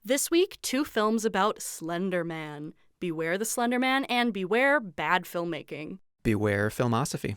This week, 2 films about Slender Man. Beware the Slender Man and beware bad filmmaking. Beware Filmosophy.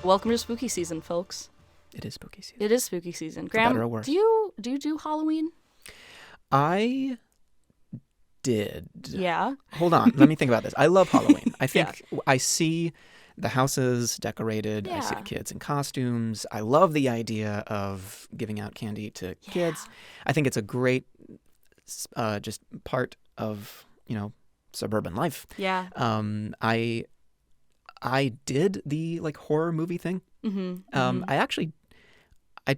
Welcome to spooky season, folks. It is spooky season. It is spooky season. For Graham, better or worse. do you do Halloween? I did. Yeah. Hold on. Let me think about this. I love Halloween. I think I see the houses decorated. I see the kids in costumes. I love the idea of giving out candy to kids. I think it's a great just part of, suburban life. Yeah. I did the horror movie thing. I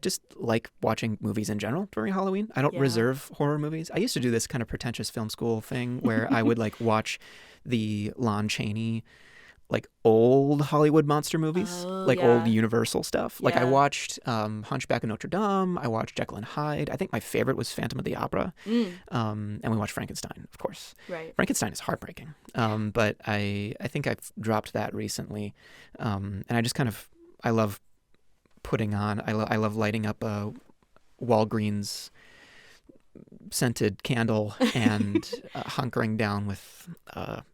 just like watching movies in general during Halloween. I don't reserve horror movies. I used to do this kind of pretentious film school thing where I would watch the Lon Chaney old Hollywood monster movies, old Universal stuff. I watched Hunchback of Notre Dame. I watched Jekyll and Hyde. I think my favorite was Phantom of the Opera. And we watched Frankenstein, of course. Right. Frankenstein is heartbreaking. But I think I've dropped that recently. And I just I love putting on, I love lighting up a Walgreens scented candle and hunkering down with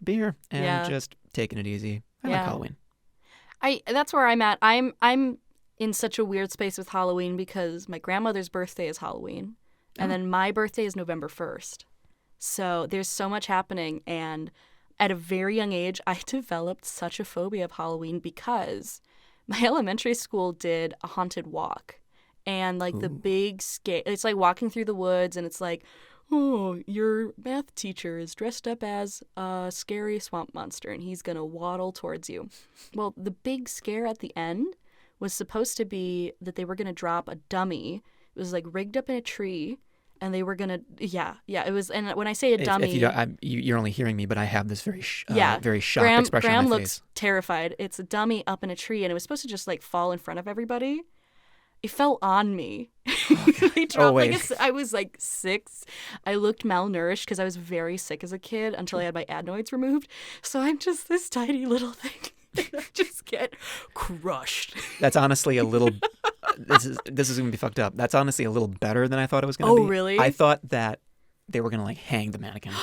beer and just taking it easy. I like Halloween. That's where I'm at. I'm in such a weird space with Halloween because my grandmother's birthday is Halloween, and then my birthday is November 1st. So there's so much happening, and at a very young age, I developed such a phobia of Halloween because my elementary school did a haunted walk. And the big scare, it's like walking through the woods, and it's like, oh, your math teacher is dressed up as a scary swamp monster, and he's going to waddle towards you. Well, the big scare at the end was supposed to be that they were going to drop a dummy. It was rigged up in a tree, and they were going to, it was, and when I say a dummy. If you're only hearing me, but I have this very shocked expression Graham on my looks face. terrified. It's a dummy up in a tree, and it was supposed to just fall in front of everybody. It fell on me. I was 6. I looked malnourished because I was very sick as a kid until I had my adenoids removed. So I'm just this tiny little thing. I just get crushed. That's honestly a little. This is going to be fucked up. That's honestly a little better than I thought it was going to be. Oh, really? I thought that they were going to hang the mannequin.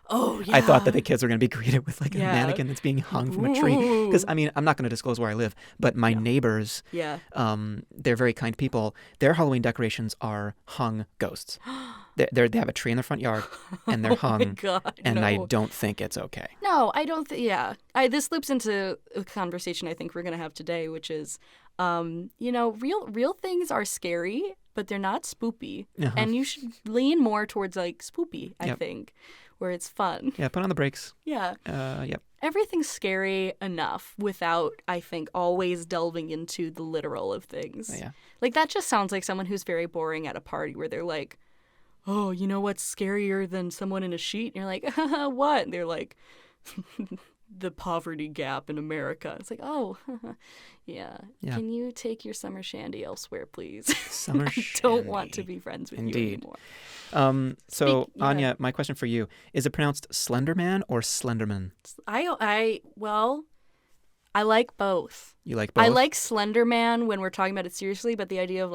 Oh, yeah. I thought that the kids were going to be greeted with a mannequin that's being hung from a tree. Because, I'm not going to disclose where I live, but my neighbors, they're very kind people. Their Halloween decorations are hung ghosts. They have a tree in their front yard, and they're hung. Oh my God, and no. I don't think it's okay. No, I don't think, this loops into a conversation I think we're going to have today, which is, real things are scary, but they're not spoopy. And you should lean more towards spoopy, I think, where it's fun. Yeah, put on the brakes. Yeah. Yep. Everything's scary enough without, I think, always delving into the literal of things. Yeah. That just sounds like someone who's very boring at a party where they're like, oh, you know what's scarier than someone in a sheet? And you're like, what? And they're like, the poverty gap in America. It's like, oh, yeah. Can you take your summer shandy elsewhere, please? Summer I don't want to be friends with you anymore. Anya, my question for you, is it pronounced Slender Man or Slenderman? I like both. You like both? I like Slender Man when we're talking about it seriously, but the idea of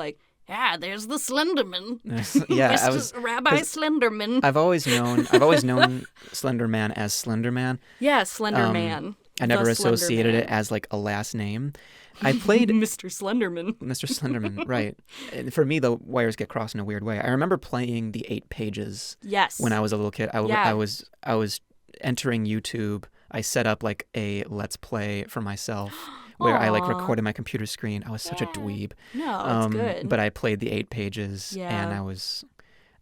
there's the Slenderman. Rabbi Slenderman. I've always known Slender Man as Slender Man. Yeah, Slender Man. I never associated it as a last name. I played Mr. Slenderman. Mr. Slenderman, right. And for me, the wires get crossed in a weird way. I remember playing the 8 pages when I was a little kid. I was entering YouTube I set up like a Let's Play for myself where I like Aw. recorded my computer screen. I was such a Yeah. dweeb. No, it's good. But I played the 8 pages and Yeah.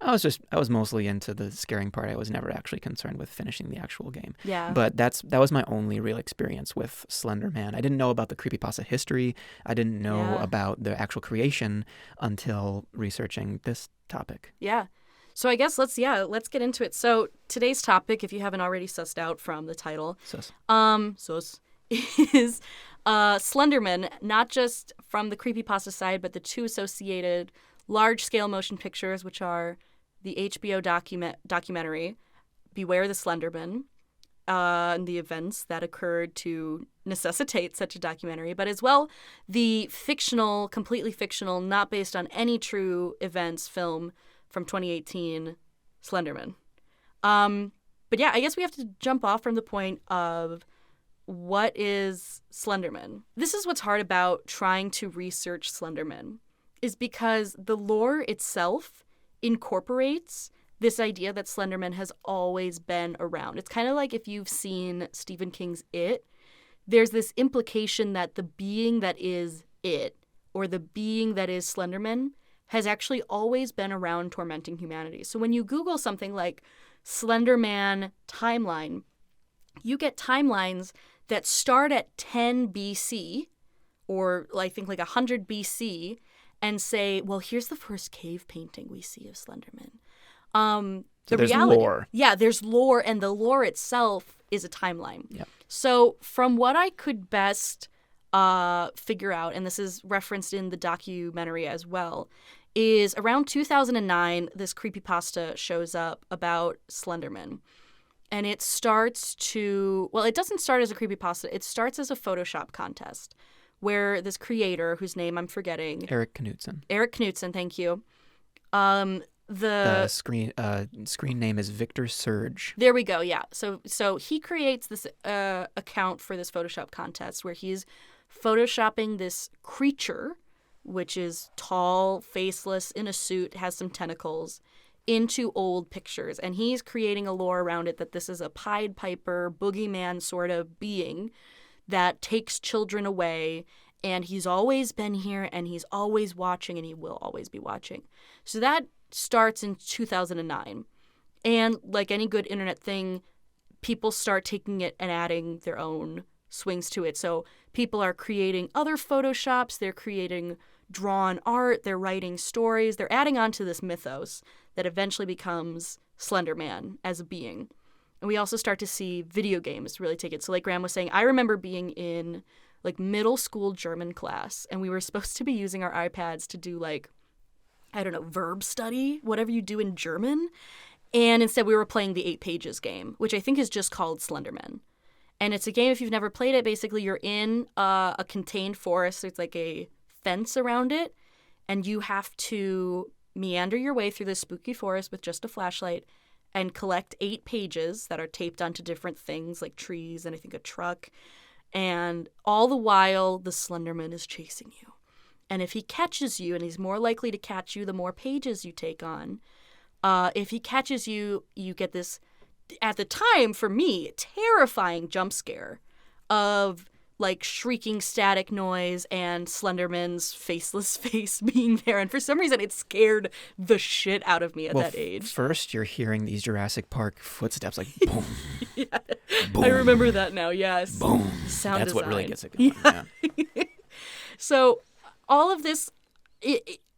I was mostly into the scaring part. I was never actually concerned with finishing the actual game. Yeah. But that was my only real experience with Slender Man. I didn't know about the creepypasta history. I didn't know Yeah. about the actual creation until researching this topic. Yeah. So I guess let's get into it. So today's topic, if you haven't already sussed out from the title, Sus. is Slenderman, not just from the creepypasta side, but the two associated large-scale motion pictures, which are the HBO documentary Beware the Slenderman, and the events that occurred to necessitate such a documentary, but as well the fictional, completely fictional, not based on any true events film from 2018, Slenderman. But yeah, I guess we have to jump off from the point of what is Slenderman. This is what's hard about trying to research Slenderman, is because the lore itself incorporates this idea that Slenderman has always been around. It's kind of like if you've seen Stephen King's It, there's this implication that the being that is it, or the being that is Slenderman, has actually always been around tormenting humanity. So when you Google something like Slender Man timeline, you get timelines that start at 10 BC, or I think like 100 BC, and say, well, here's the first cave painting we see of Slenderman. So there's lore. Yeah, there's lore, and the lore itself is a timeline. Yeah. So from what I could best figure out, and this is referenced in the documentary as well, is around 2009, this creepypasta shows up about Slenderman. And it starts to, well, it doesn't start as a creepypasta. It starts as a Photoshop contest where this creator, whose name I'm forgetting. Eric Knudsen. Eric Knudsen, thank you. The screen name is Victor Surge. There we go, yeah. So he creates this account for this Photoshop contest where he's photoshopping this creature, which is tall, faceless, in a suit, has some tentacles, into old pictures. And he's creating a lore around it that this is a Pied Piper, boogeyman sort of being that takes children away, and he's always been here, and he's always watching, and he will always be watching. So that starts in 2009. And like any good internet thing, people start taking it and adding their own swings to it. So people are creating other Photoshops, they're creating drawn art, they're writing stories, they're adding on to this mythos that eventually becomes Slender Man as a being. And we also start to see video games really take it. So like Graham was saying, I remember being in like middle school German class, and we were supposed to be using our iPads to do like, I don't know, verb study, whatever you do in German. And instead we were playing the 8 Pages game, which I think is just called Slenderman. And it's a game, if you've never played it, basically you're in a contained forest. There's like a fence around it, and you have to meander your way through this spooky forest with just a flashlight and collect 8 pages that are taped onto different things like trees and I think a truck. And all the while, the Slenderman is chasing you. And if he catches you, and he's more likely to catch you the more pages you take on, if he catches you, you get this, at the time, for me, terrifying jump scare of like shrieking static noise and Slenderman's faceless face being there. And for some reason, it scared the shit out of me at that age. First, you're hearing these Jurassic Park footsteps like boom. Yeah. Boom. I remember that now, yes. Boom. Sound That's design. what really gets it going. Yeah. So all of this,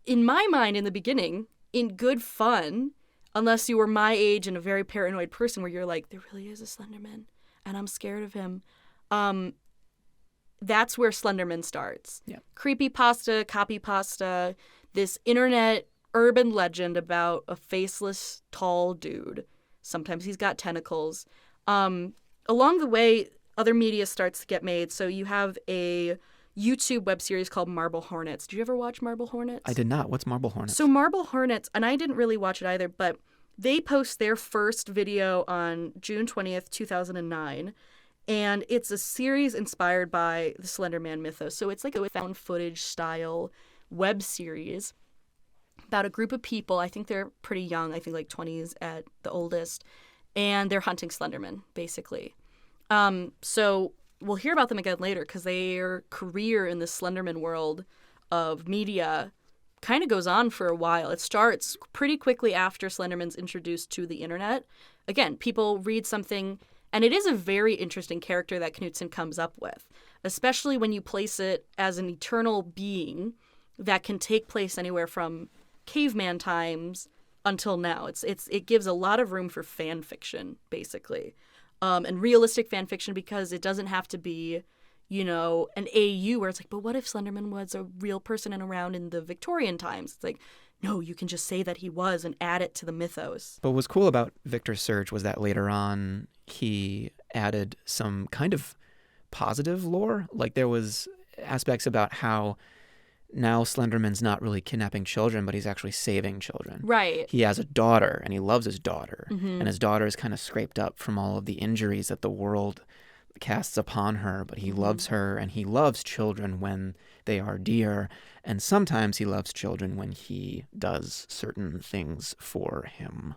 in my mind, in the beginning, in good fun, unless you were my age and a very paranoid person where you're like, there really is a Slenderman and I'm scared of him. That's where Slenderman starts. Yeah. Creepypasta, copypasta, this internet urban legend about a faceless, tall dude. Sometimes he's got tentacles. Along the way, other media starts to get made. So you have a YouTube web series called Marble Hornets. Did you ever watch Marble Hornets? I did not. What's Marble Hornets? So Marble Hornets, and I didn't really watch it either, but they post their first video on June 20th, 2009. And it's a series inspired by the Slender Man mythos. So it's like a found footage style web series about a group of people. I think they're pretty young. I think like 20s at the oldest. And they're hunting Slenderman, basically. So we'll hear about them again later because their career in the Slenderman world of media kind of goes on for a while. It starts pretty quickly after Slenderman's introduced to the internet. Again, people read something, and it is a very interesting character that Knudsen comes up with, especially when you place it as an eternal being that can take place anywhere from caveman times until now. It gives a lot of room for fan fiction, basically, and realistic fan fiction, because it doesn't have to be, you know, an AU where it's like, but what if Slenderman was a real person and around in the Victorian times? It's like, no, you can just say that he was and add it to the mythos. But what was cool about Victor Surge was that later on he added some kind of positive lore. Like there was aspects about how now Slenderman's not really kidnapping children, but he's actually saving children. Right. He has a daughter, and he loves his daughter. And his daughter is kind of scraped up from all of the injuries that the world casts upon her, but he loves her, and he loves children when they are dear, and sometimes he loves children when he does certain things for him.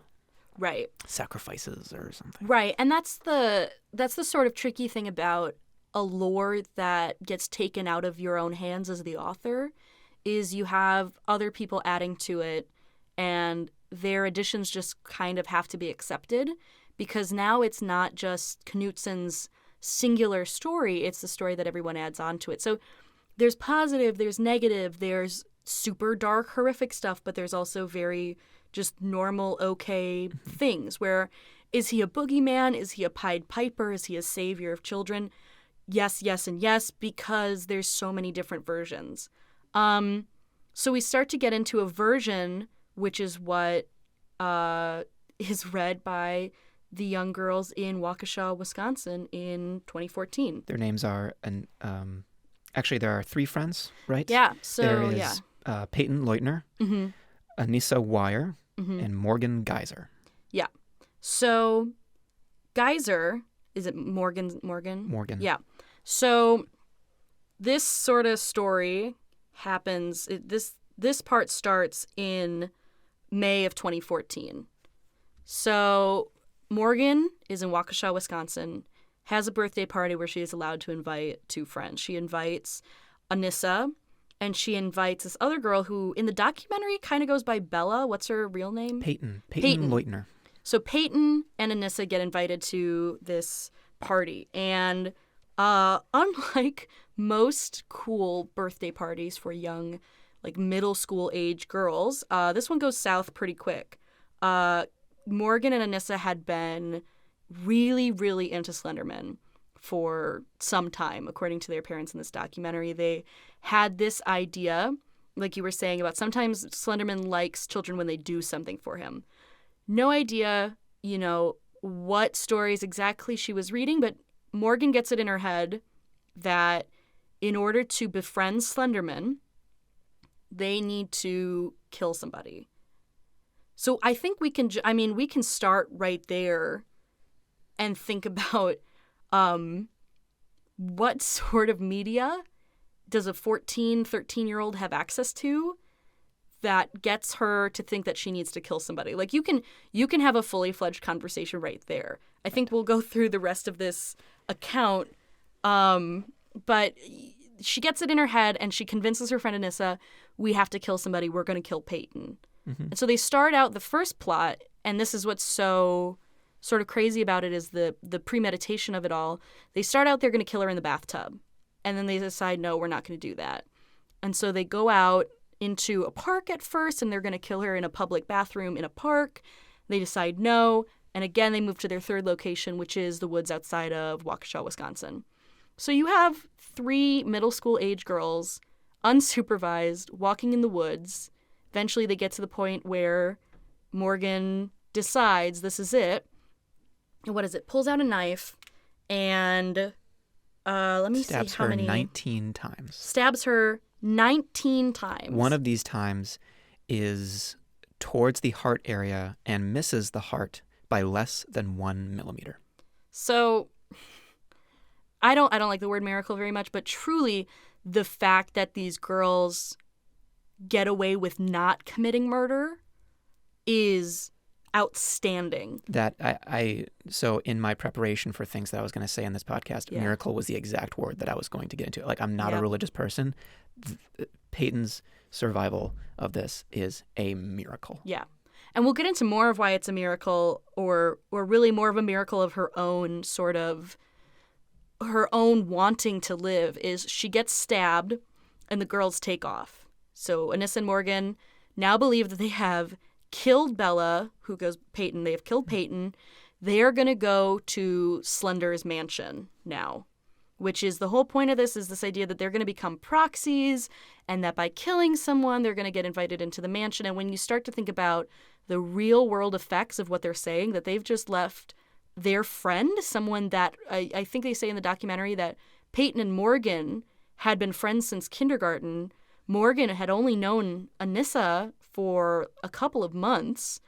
Right. Sacrifices or something. Right. And that's the sort of tricky thing about a lore that gets taken out of your own hands as the author, is you have other people adding to it, and their additions just kind of have to be accepted, because now it's not just Knudsen's singular story, it's the story that everyone adds on to it. So there's positive, there's negative, there's super dark, horrific stuff, but there's also very just normal, okay things, where is he a boogeyman? Is he a Pied Piper? Is he a savior of children? Yes, yes, and yes, because there's so many different versions. So we start to get into a version, which is what is read by the young girls in Waukesha, Wisconsin in 2014. Their names are, actually there are 3 friends, right? Yeah, so there is Payton Leutner, Anissa Weier, and Morgan Geyser. Yeah. So Geyser, is it Morgan? Morgan. Yeah. So this sort of story happens, this part starts in May of 2014. So Morgan is in Waukesha, Wisconsin, has a birthday party where she is allowed to invite 2 friends. She invites Anissa, and she invites this other girl who in the documentary kind of goes by Bella. What's her real name? Payton Payton. Leutner. So Payton and Anissa get invited to this party, and unlike most cool birthday parties for young, like middle school age girls, this one goes south pretty quick. Morgan and Anissa had been really, really into Slenderman for some time, according to their parents in this documentary. They had this idea, like you were saying, about sometimes Slenderman likes children when they do something for him. No idea, you know, what stories exactly she was reading, but Morgan gets it in her head that in order to befriend Slenderman, they need to kill somebody. So I think we can start right there and think about what sort of media does a 14, 13-year-old have access to that gets her to think that she needs to kill somebody. Like you can have a fully fledged conversation right there. I think we'll go through the rest of this account, but she gets it in her head and she convinces her friend Anissa, we have to kill somebody, we're going to kill Payton. And so they start out the first plot, and this is what's so sort of crazy about it, is the premeditation of it all. They start out, they're going to kill her in the bathtub, and then they decide, no, we're not going to do that. And so they go out into a park at first, and they're going to kill her in a public bathroom in a park. They decide no, and again they move to their third location, which is the woods outside of Waukesha, Wisconsin. So you have 3 middle school age girls, unsupervised, walking in the woods. Eventually they get to the point where Morgan decides this is it. And what is it? Pulls out a knife and let me see how many. Stabs her 19 times. Stabs her 19 times. One of these times is towards the heart area and misses the heart by less than 1 millimeter. So I don't like the word miracle very much, but truly the fact that these girls get away with not committing murder is outstanding. That so in my preparation for things that I was going to say in this podcast, miracle was the exact word that I was going to get into. Like, I'm not a religious person. Payton's survival of this is a miracle. Yeah. And we'll get into more of why it's a miracle, or really more of a miracle of her own sort of, her own wanting to live. Is she gets stabbed and the girls take off. So Anissa and Morgan now believe that they have killed Bella, who goes Payton. They have killed Payton. They are going to go to Slender's mansion now, which is the whole point of this, is this idea that they're going to become proxies, and that by killing someone, they're going to get invited into the mansion. And when you start to think about the real world effects of what they're saying, that they've just left their friend, someone that I think they say in the documentary that Payton and Morgan had been friends since kindergarten. Morgan had only known Anissa for a couple of months.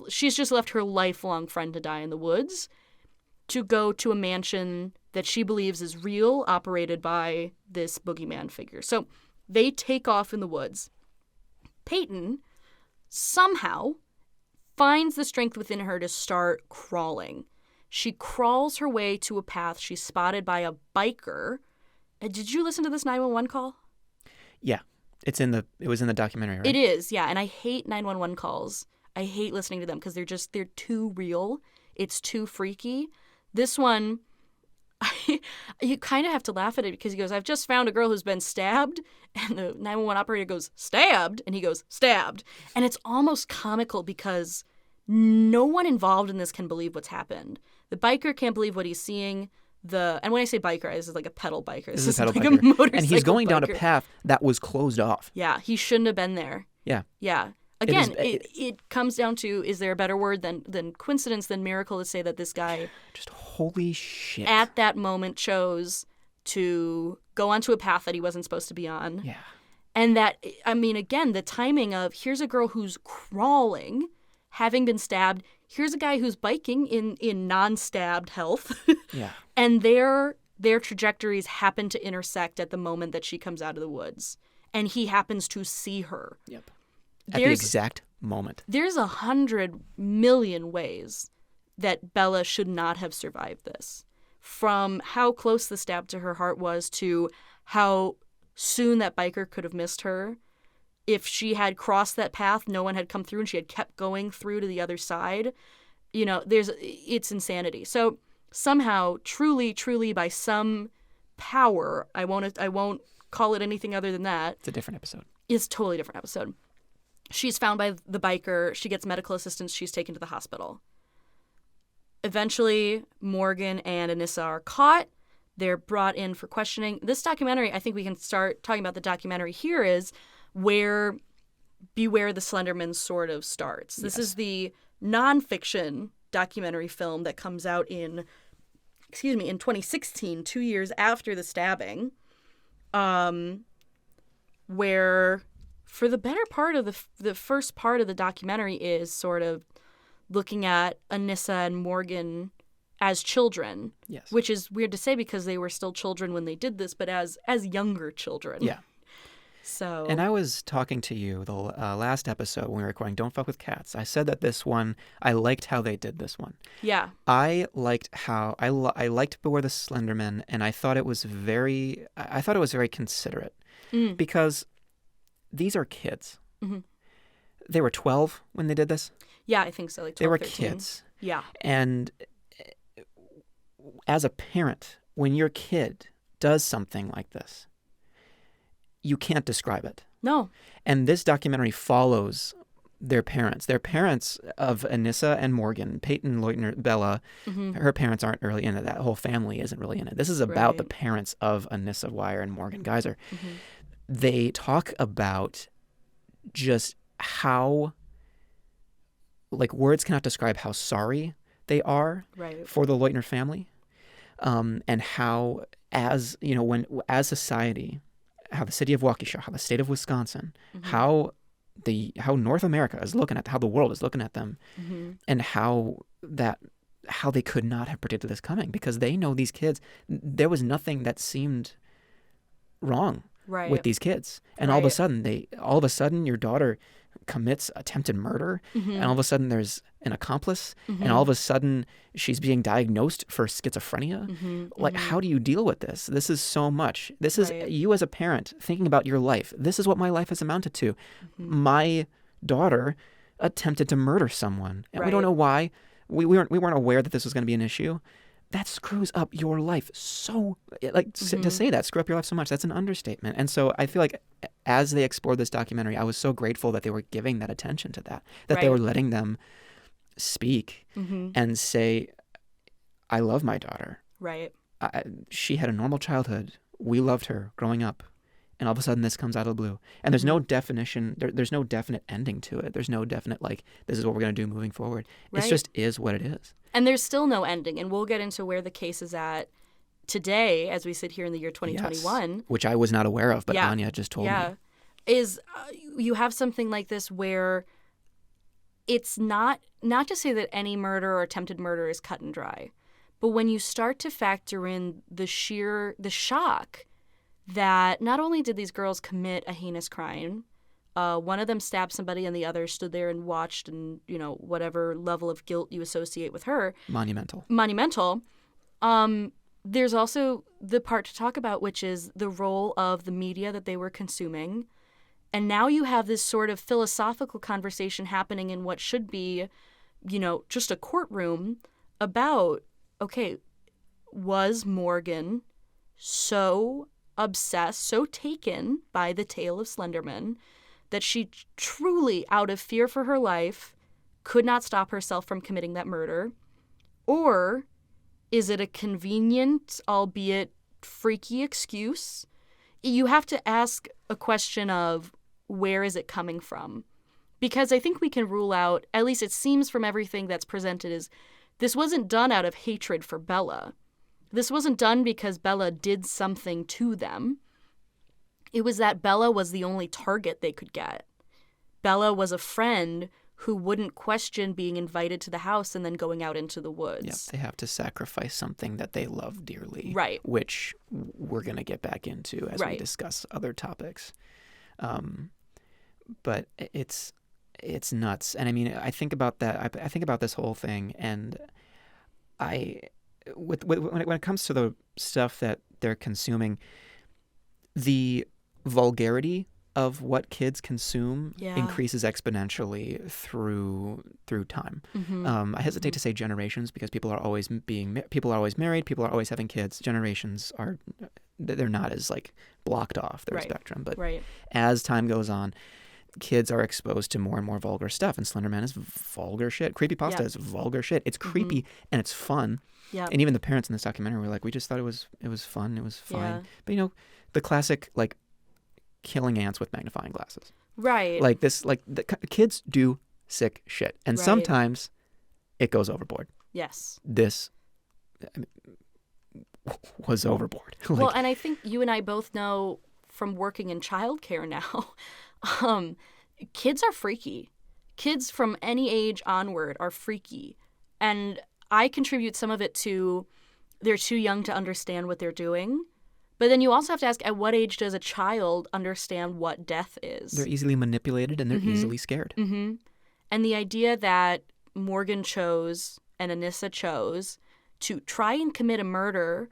She's just left her lifelong friend to die in the woods to go to a mansion that she believes is real, operated by this boogeyman figure. So they take off in the woods. Payton somehow finds the strength within her to start crawling. She crawls her way to a path. She's spotted by a biker. Did you listen to this 911 call? Yeah. It was in the documentary, right? It is, yeah. And I hate 911 calls. I hate listening to them because they're too real. It's too freaky. This one, you kind of have to laugh at it because he goes, "I've just found a girl who's been stabbed." And the 911 operator goes, "Stabbed?" And he goes, "Stabbed." And it's almost comical because no one involved in this can believe what's happened. The biker can't believe what he's seeing. And when I say biker, this is like a pedal biker. This is pedal like biker. A motorcycle and he's going down a biker. path that was closed off. Yeah, he shouldn't have been there. Yeah. Yeah. Again, it comes down to, is there a better word than coincidence, than miracle, to say that this guy just holy shit at that moment chose to go onto a path that he wasn't supposed to be on. Yeah. And that, I mean, again, the timing of, here's a girl who's crawling, having been stabbed. Here's a guy who's biking in non-stabbed health. Yeah. And their trajectories happen to intersect at the moment that she comes out of the woods. And he happens to see her. Yep. At the exact moment. There's 100 million ways that Bella should not have survived this. From how close the stab to her heart was to how soon that biker could have missed her. If she had crossed that path, no one had come through, and she had kept going through to the other side. You know, it's insanity. So somehow, truly, by some power, I won't call it anything other than that. It's a different episode. It's a totally different episode. She's found by the biker. She gets medical assistance. She's taken to the hospital. Eventually, Morgan and Anissa are caught. They're brought in for questioning. This documentary, I think we can start talking about the documentary here, is where Beware the Slenderman sort of starts. This is the nonfiction documentary film that comes out in 2016, 2 years after the stabbing, where for the better part of the first part of the documentary is sort of looking at Anissa and Morgan as children, yes, which is weird to say because they were still children when they did this, but as younger children. Yeah. So. And I was talking to you the last episode when we were recording Don't Fuck with Cats. I said that this one, I liked how they did this one. Yeah. I liked how I liked Beware the Slenderman, and I thought it was very considerate because these are kids. Mm-hmm. They were 12 when they did this. Yeah, I think so. Like 12, they were 13. kids. Yeah. And as a parent, when your kid does something like this, you can't describe it. No. And this documentary follows their parents. Their parents of Anissa and Morgan, Payton Leutner, Bella, her parents aren't really in it. That whole family isn't really in it. This is about the parents of Anissa Weier and Morgan Geyser. Mm-hmm. They talk about just how, like, words cannot describe how sorry they are for the Leutner family, and how, as you know, as society, how the city of Waukesha, how the state of Wisconsin, how North America is looking at, how the world is looking at them, and how they could not have predicted this coming, because they know these kids. There was nothing that seemed wrong with these kids, and all of a sudden your daughter commits attempted murder, Mm-hmm. and all of a sudden there's an accomplice, and all of a sudden she's being diagnosed for schizophrenia. Mm-hmm. Like, how do you deal with this? This is so much. This is Right. you as a parent thinking about your life. This is what my life has amounted to. Mm-hmm. My daughter attempted to murder someone, and we don't Right. know why. We weren't aware that this was going to be an issue. That screws up your life so, like, to say that, screw up your life so much, that's an understatement. And so I feel like as they explored this documentary, I was so grateful that they were giving that attention to that they Right. were letting them speak Mm-hmm. and say, I love my daughter. Right. She had a normal childhood. We loved her growing up. And all of a sudden this comes out of the blue. And there's no definition, there's no definite ending to it. There's no definite, like, this is what we're going to do moving forward. Right. It just is what it is. And there's still no ending. And we'll get into where the case is at today as we sit here in the year 2021. Yes, which I was not aware of, but Yeah. Anya just told me. Is you have something like this where it's not to say that any murder or attempted murder is cut and dry, but when you start to factor in the shock that not only did these girls commit a heinous crime, one of them stabbed somebody and the other stood there and watched, and whatever level of guilt you associate with her, monumental. There's also the part to talk about, which is the role of the media that they were consuming. And now you have this sort of philosophical conversation happening in what should be, just a courtroom about, okay, was Morgan so obsessed, so taken by the tale of Slenderman that she truly, out of fear for her life, could not stop herself from committing that murder? Or is it a convenient, albeit freaky excuse? You have to ask a question of, where is it coming from? Because I think we can rule out, at least it seems from everything that's presented, is this wasn't done out of hatred for Bella. This wasn't done because Bella did something to them. It was that Bella was the only target they could get. Bella was a friend who wouldn't question being invited to the house and then going out into the woods. Yep, they have to sacrifice something that they love dearly. Right. Which we're going to get back into as we discuss other topics. But it's nuts. And I mean, I think about that. I think about this whole thing, and when it comes to the stuff that they're consuming, the vulgarity of what kids consume increases exponentially through time. Mm-hmm. I hesitate to say generations because people are always married, people are always having kids. Generations they're not as like blocked off their spectrum, but as time goes on, kids are exposed to more and more vulgar stuff, and Slenderman is vulgar shit. Creepypasta is vulgar shit. It's creepy and it's fun. Yeah. And even the parents in this documentary were like, we just thought it was fun, it was fine. Yeah. But the classic like killing ants with magnifying glasses. Right. Like this, like the kids do sick shit, and sometimes it goes overboard. Yes. This was overboard. Well, and I think you and I both know from working in childcare now, kids are freaky. Kids from any age onward are freaky. And I contribute some of it to they're too young to understand what they're doing. But then you also have to ask, at what age does a child understand what death is? They're easily manipulated and they're easily scared. Mm-hmm. And the idea that Morgan chose and Anissa chose to try and commit a murder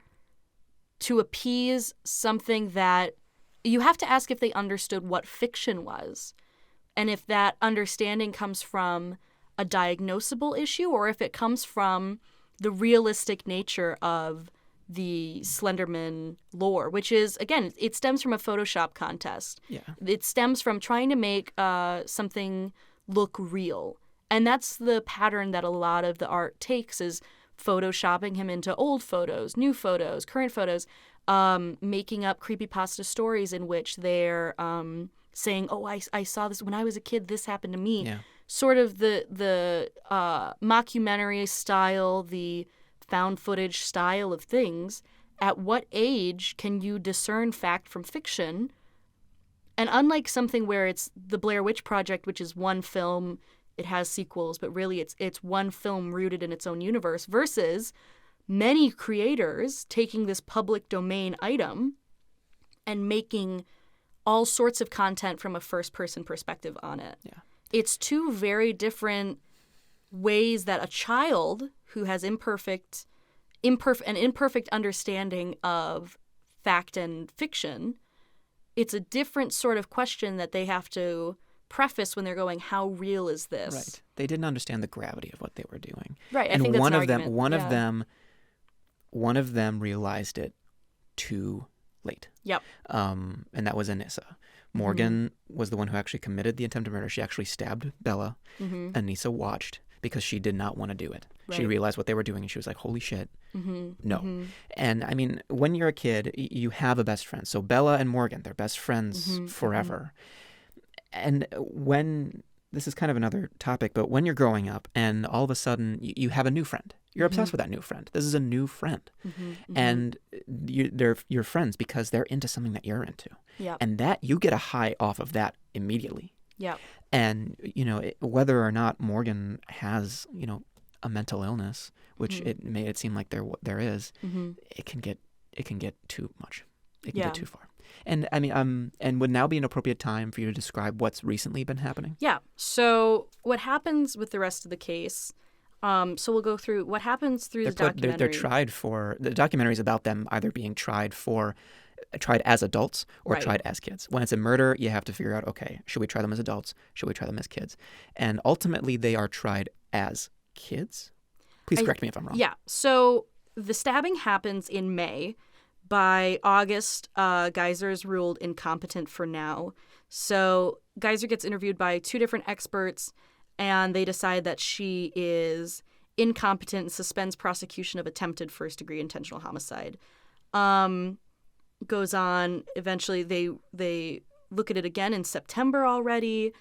to appease something that you have to ask if they understood what fiction was, and if that understanding comes from a diagnosable issue or if it comes from the realistic nature of the Slenderman lore, which is, again, it stems from a Photoshop contest. Yeah. It stems from trying to make something look real. And that's the pattern that a lot of the art takes, is photoshopping him into old photos, new photos, current photos, making up creepypasta stories in which they're saying, oh, I saw this when I was a kid, this happened to me. Yeah. Sort of the mockumentary style, the found footage style of things. At what age can you discern fact from fiction? And unlike something where it's the Blair Witch Project, which is one film, it has sequels, but really it's one film rooted in its own universe, versus many creators taking this public domain item and making all sorts of content from a first-person perspective on it. Yeah. it's two very different ways that a child who has imperfect understanding of fact and fiction, it's a different sort of question that they have to preface when they're going, how real is this? Right. They didn't understand the gravity of what they were doing. Right. I And think that's one an of them, argument. one of them realized it too late. Yep. And that was Anissa. Morgan was the one who actually committed the attempted murder. She actually stabbed Bella. Anissa watched because she did not want to do it. Right. She realized what they were doing and she was like, holy shit, no. And I mean, when you're a kid, you have a best friend. So Bella and Morgan, they're best friends forever. And when, this is kind of another topic, but when you're growing up and all of a sudden you have a new friend, you're obsessed with that new friend. This is a new friend. And they're your friends because they're into something that you're into. Yep. And that you get a high off of that immediately. Yep. And, whether or not Morgan has, a mental illness, which it made it seem like there is, it can get too much. It can get too far. And I mean, and would now be an appropriate time for you to describe what's recently been happening? Yeah. So what happens with the rest of the case? So we'll go through what happens through the documentary. They're tried for, the documentary is about them either being tried as adults or tried as kids. When it's a murder, you have to figure out, okay, should we try them as adults? Should we try them as kids? And ultimately, they are tried as kids. Please correct me if I'm wrong. Yeah. So the stabbing happens in May. By August, Geyser is ruled incompetent for now. So Geyser gets interviewed by two different experts, and they decide that she is incompetent and suspends prosecution of attempted first-degree intentional homicide. Goes on. Eventually, they look at it again in September already.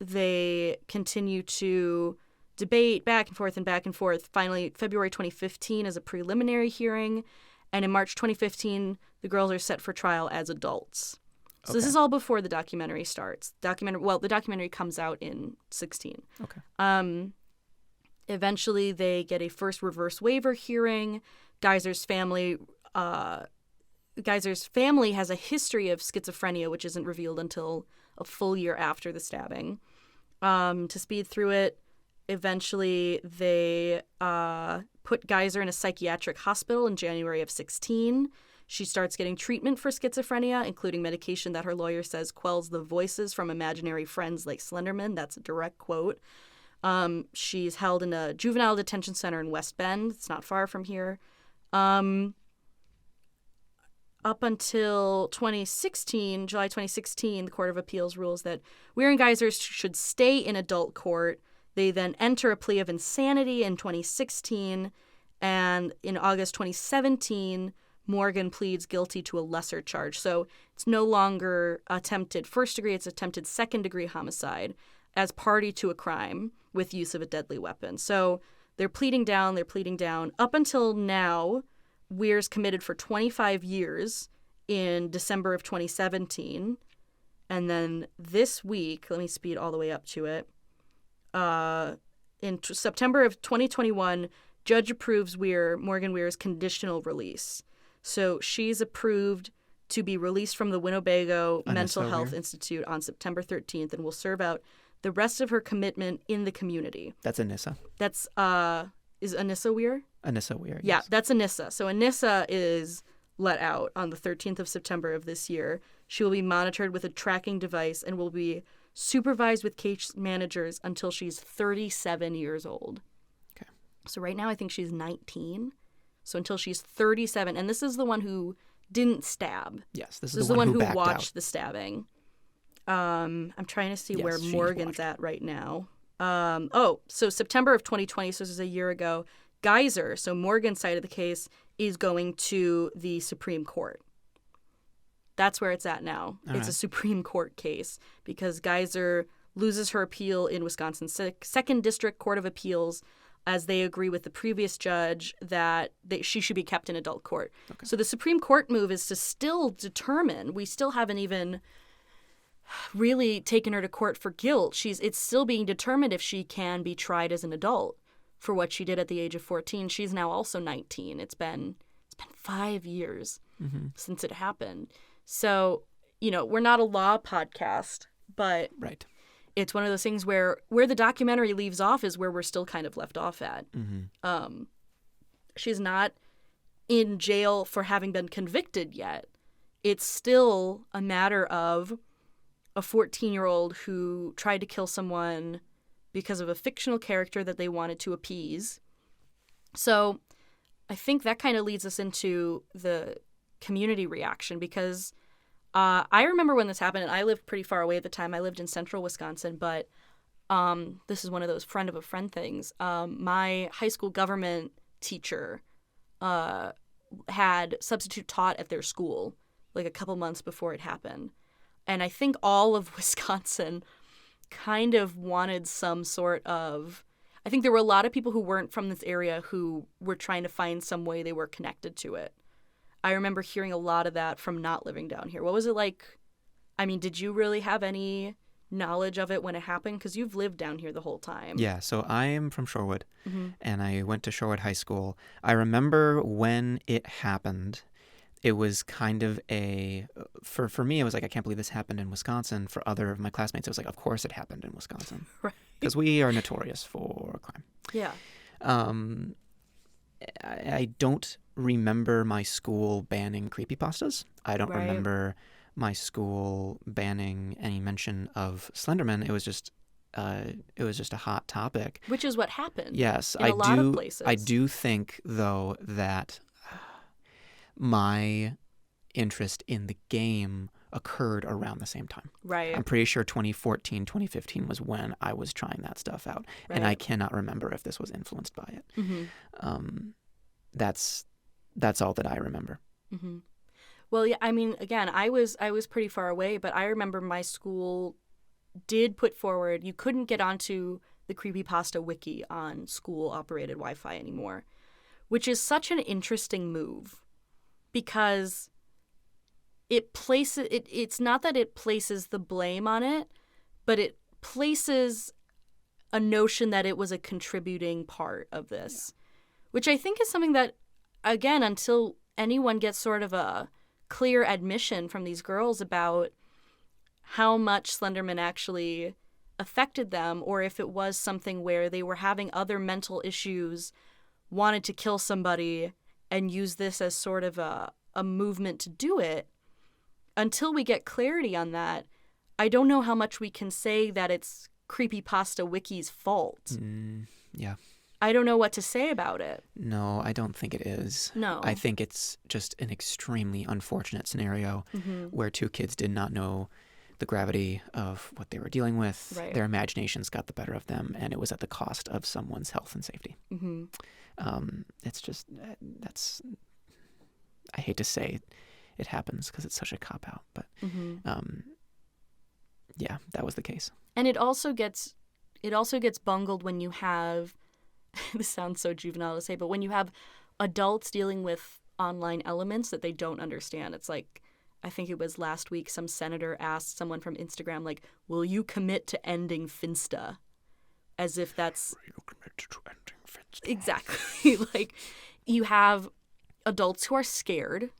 They continue to debate back and forth and back and forth. Finally, February 2015 is a preliminary hearing. And in March 2015, the girls are set for trial as adults. So this is all before the documentary starts. The documentary comes out in 2016. Okay. Eventually, they get a first reverse waiver hearing. Geyser's family has a history of schizophrenia, which isn't revealed until a full year after the stabbing. To speed through it, eventually they put Geyser in a psychiatric hospital in January of 2016. She starts getting treatment for schizophrenia, including medication that her lawyer says quells the voices from imaginary friends like Slenderman. That's a direct quote. She's held in a juvenile detention center in West Bend. It's not far from here. Up until 2016, July 2016, the Court of Appeals rules that Weier and Geyser should stay in adult court. They then enter a plea of insanity in 2016, and in August 2017, Morgan pleads guilty to a lesser charge. So it's no longer attempted first degree, it's attempted second degree homicide as party to a crime with use of a deadly weapon. So they're pleading down. Up until now, Weir's committed for 25 years in December of 2017. And then this week, let me speed all the way up to it. In September of 2021, judge approves Morgan Weir's conditional release. So she's approved to be released from the Winnebago Mental Health Institute on September 13th and will serve out the rest of her commitment in the community. That's Anissa. That's, is Anissa Weier? Anissa Weier, Yeah, yes. that's Anissa. So Anissa is let out on the 13th of September of this year. She will be monitored with a tracking device and will be supervised with case managers until she's 37 years old. Okay. So right now I think she's 19. So until she's 37. And this is the one who didn't stab. Yes, this is the one who watched the stabbing. I'm trying to see where Morgan's at right now. So September of 2020, so this is a year ago, Geyser, so Morgan's side of the case, is going to the Supreme Court. That's where it's at now. It's a Supreme Court case because Geyser loses her appeal in Wisconsin's 2nd District Court of Appeals as they agree with the previous judge that she should be kept in adult court. Okay. So the Supreme Court move is to still determine, we still haven't even really taken her to court for guilt. It's still being determined if she can be tried as an adult for what she did at the age of 14. She's now also 19. It's been 5 years since it happened. So, we're not a law podcast, but right. it's one of those things where the documentary leaves off is where we're still kind of left off at. She's not in jail for having been convicted yet. It's still a matter of a 14-year-old who tried to kill someone because of a fictional character that they wanted to appease. So I think that kind of leads us into the community reaction, because I remember when this happened, and I lived pretty far away at the time. I lived in central Wisconsin, but this is one of those friend of a friend things. My high school government teacher had substitute taught at their school like a couple months before it happened. And I think all of Wisconsin kind of wanted some sort of... I think there were a lot of people who weren't from this area who were trying to find some way they were connected to it. I remember hearing a lot of that from not living down here. What was it like? I mean, did you really have any knowledge of it when it happened? Because you've lived down here the whole time. Yeah, so I am from Shorewood, and I went to Shorewood High School. I remember when it happened, it was kind of a... For me, it was like, I can't believe this happened in Wisconsin. For other of my classmates, it was like, of course it happened in Wisconsin. Right. Because we are notorious for crime. Yeah. I don't remember my school banning creepypastas. I don't remember my school banning any mention of Slenderman. It was just a hot topic. Which is what happened. Yes, in a lot of places. I do think though that my interest in the game occurred around the same time. Right. I'm pretty sure 2014, 2015 was when I was trying that stuff out. Right. And I cannot remember if this was influenced by it. That's all that I remember. Well, yeah, I mean, again, I was pretty far away, but I remember my school did put forward, you couldn't get onto the creepypasta wiki on school-operated Wi-Fi anymore, which is such an interesting move because it's not that it places the blame on it, but it places a notion that it was a contributing part of this, which I think is something that, again, until anyone gets sort of a clear admission from these girls about how much Slenderman actually affected them, or if it was something where they were having other mental issues, wanted to kill somebody, and use this as sort of a movement to do it, until we get clarity on that, I don't know how much we can say that it's Creepypasta Wiki's fault. Yeah. I don't know what to say about it. No, I don't think it is. No. I think it's just an extremely unfortunate scenario where two kids did not know the gravity of what they were dealing with. Right. Their imaginations got the better of them, and it was at the cost of someone's health and safety. It's just, I hate to say it happens because it's such a cop-out, but yeah, that was the case. And it also gets bungled when you have, this sounds so juvenile to say, but when you have adults dealing with online elements that they don't understand. It's like, I think it was last week, some senator asked someone from Instagram, like, will you commit to ending Finsta? As if that's... Will you commit to ending Finsta? Exactly. Like, you have adults who are scared,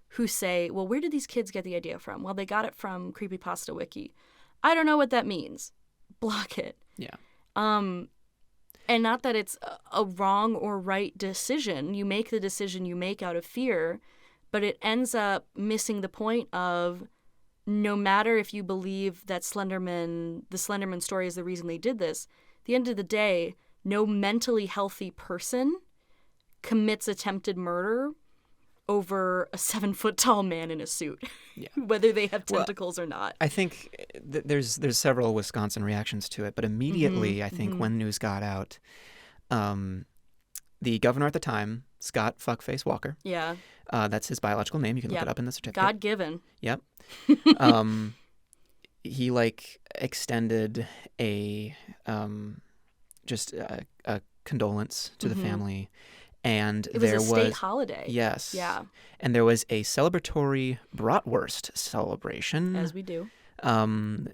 who say, well, where did these kids get the idea from? Well, they got it from Creepypasta Wiki. I don't know what that means. Block it. Yeah. And not that it's a wrong or right decision. You make the decision you make out of fear, but it ends up missing the point of, no matter if you believe that the Slenderman story is the reason they did this, at the end of the day, no mentally healthy person commits attempted murder over a 7-foot-tall man in a suit, whether they have tentacles or not. I think there's several Wisconsin reactions to it, but immediately, I think when news got out, the governor at the time, Scott Fuckface Walker, that's his biological name. You can look it up in the certificate. God-given. Yep. He extended a condolence to the family. And it was a state holiday. Yes. Yeah. And there was a celebratory bratwurst celebration. As we do.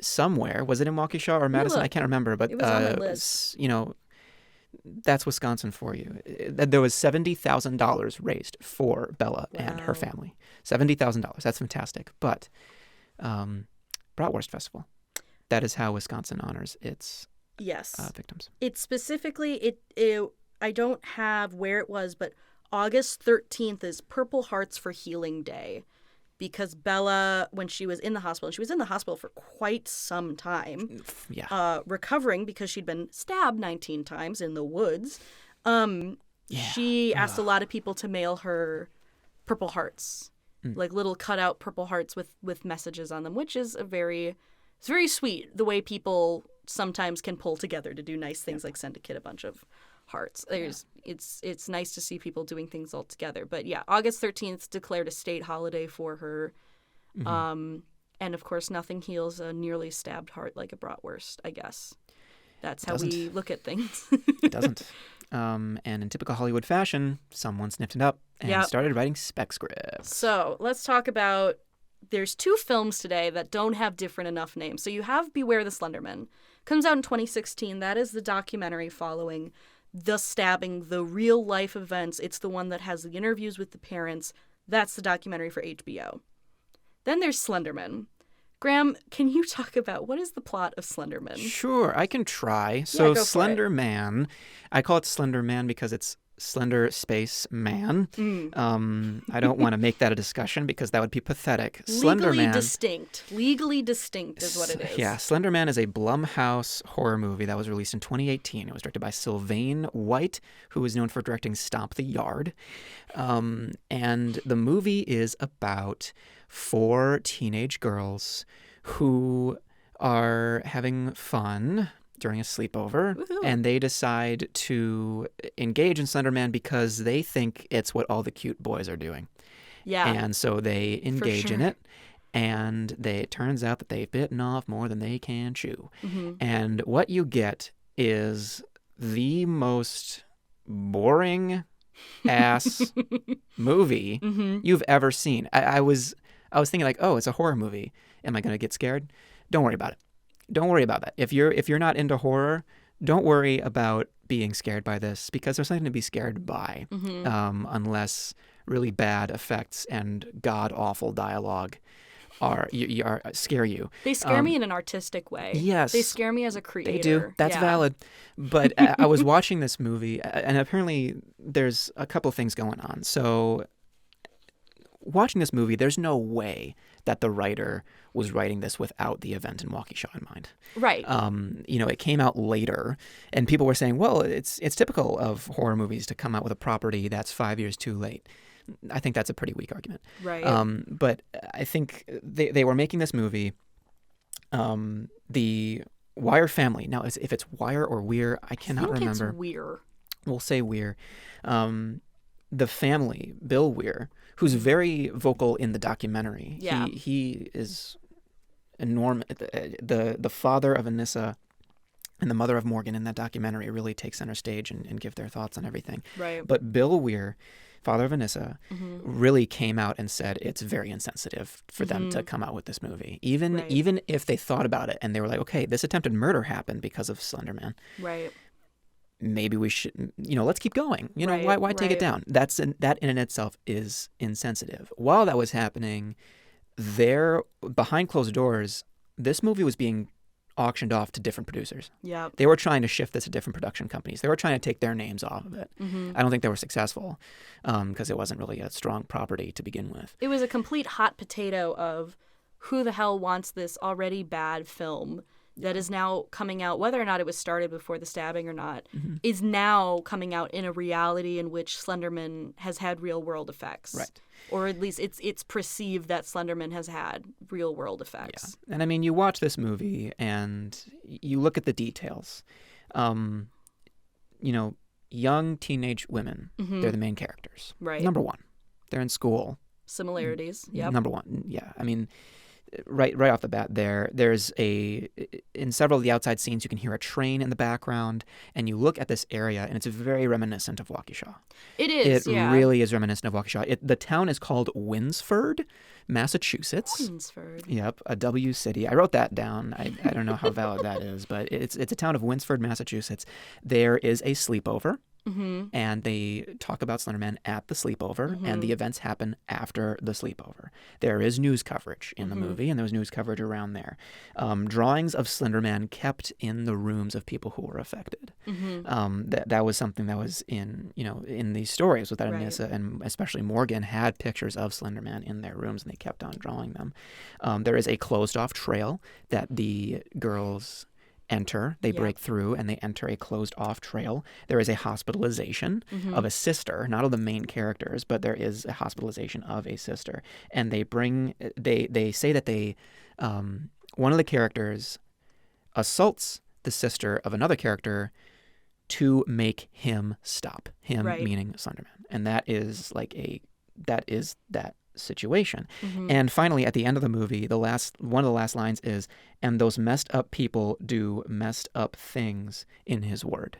Somewhere. Was it in Waukesha or Madison? I can't remember. But it was on my list. That's Wisconsin for you. There was $70,000 raised for Bella and her family. $70,000. That's fantastic. But bratwurst festival. That is how Wisconsin honors its Yes. victims. It's specifically, I don't have where it was, but August 13th is Purple Hearts for Healing Day. Because Bella, when she was in the hospital, and she was in the hospital for quite some time, recovering because she'd been stabbed 19 times in the woods, she asked a lot of people to mail her Purple Hearts, like little cutout Purple Hearts with messages on them, which is it's very sweet, the way people sometimes can pull together to do nice things, like send a kid a bunch of hearts. It's nice to see people doing things all together. But yeah, August 13th declared a state holiday for her. And of course, nothing heals a nearly stabbed heart like a bratwurst, I guess. That's how we look at things. It doesn't. And in typical Hollywood fashion, someone sniffed it up and started writing spec scripts. So let's talk about, there's 2 films today that don't have different enough names. So you have Beware the Slender Man. Comes out in 2016. That is the documentary following the stabbing, the real life events. It's the one that has the interviews with the parents. That's the documentary for HBO. Then there's Slenderman. Graham, can you talk about what is the plot of Slenderman? Sure, I can try. So Slender Man, I call it Slender Man because it's Slender Space Man. I don't want to make that a discussion because that would be pathetic. Legally distinct is what it is. Yeah, Slender Man is a Blumhouse horror movie that was released in 2018. It was directed by Sylvain White, who is known for directing Stomp the Yard. And the movie is about 4 teenage girls who are having fun during a sleepover. Woo-hoo. And they decide to engage in Slender Man because they think it's what all the cute boys are doing. Yeah. And so they engage in it, and it turns out that they've bitten off more than they can chew. And what you get is the most boring ass movie you've ever seen. I was thinking like, oh, it's a horror movie. Am I going to get scared? Don't worry about it. Don't worry about that. If you're not into horror, don't worry about being scared by this because there's nothing to be scared by, unless really bad effects and god-awful dialogue scare you. They scare me in an artistic way. Yes. They scare me as a creator. They do. That's valid. But I was watching this movie, and apparently there's a couple things going on. So watching this movie, there's no way that the writer was writing this without the event in Waukesha in mind. Right. It came out later, and people were saying, well, it's typical of horror movies to come out with a property that's 5 years too late. I think that's a pretty weak argument. Right. But I think they were making this movie. The Weier family. Now, if it's Weier or Weier, I cannot remember. It's Weier. We'll say Weier. The family, Bill Weier, who's very vocal in the documentary. Yeah. He is enormous. The father of Anissa and the mother of Morgan in that documentary really take center stage and give their thoughts on everything. Right. But Bill Weier, father of Anissa, really came out and said it's very insensitive for them to come out with this movie. Even if they thought about it and they were like, okay, this attempted murder happened because of Slender Man. Right. Maybe we should, let's keep going. Why take it down? That in and itself is insensitive. While that was happening, there, behind closed doors, this movie was being auctioned off to different producers. Yeah. They were trying to shift this to different production companies. They were trying to take their names off of it. I don't think they were successful because it wasn't really a strong property to begin with. It was a complete hot potato of who the hell wants this already bad film that is now coming out, whether or not it was started before the stabbing or not, is now coming out in a reality in which Slenderman has had real-world effects. Right. Or at least it's perceived that Slenderman has had real-world effects. Yeah. And you watch this movie and you look at the details. Young teenage women, they're the main characters. Right. Number one, they're in school. Similarities, yep. Number one, yeah. Right off the bat there's in several of the outside scenes you can hear a train in the background, and you look at this area and it's very reminiscent of Waukesha. It is, It really is reminiscent of Waukesha. The town is called Winsford, Massachusetts. Winsford. Yep, a W city. I wrote that down. I don't know how valid that is, but it's a town of Winsford, Massachusetts. There is a sleepover. and they talk about Slender Man at the sleepover, and the events happen after the sleepover. There is news coverage in the movie, and there's news coverage around there. Drawings of Slender Man kept in the rooms of people who were affected. That was something that was in these stories with that Anissa and especially Morgan had pictures of Slender Man in their rooms, and they kept on drawing them. There is a closed-off trail that the girls enter. They break through and they enter a closed-off trail. There is a hospitalization of a sister, not of the main characters, but there is a hospitalization of a sister. And they say that one of the characters assaults the sister of another character to make him stop. Him meaning Slender Man. And that is that situation. And finally, at the end of the movie, one of the last lines is, "And those messed up people do messed up things in his word,"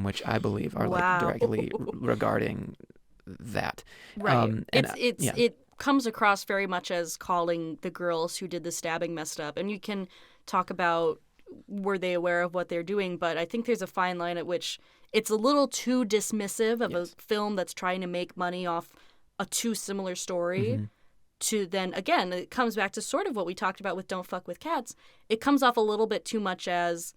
which I believe are directly regarding that. Right. It comes across very much as calling the girls who did the stabbing messed up. And you can talk about were they aware of what they're doing, but I think there's a fine line at which it's a little too dismissive of a film that's trying to make money off a too similar story to then, again, it comes back to sort of what we talked about with Don't Fuck with Cats. It comes off a little bit too much as,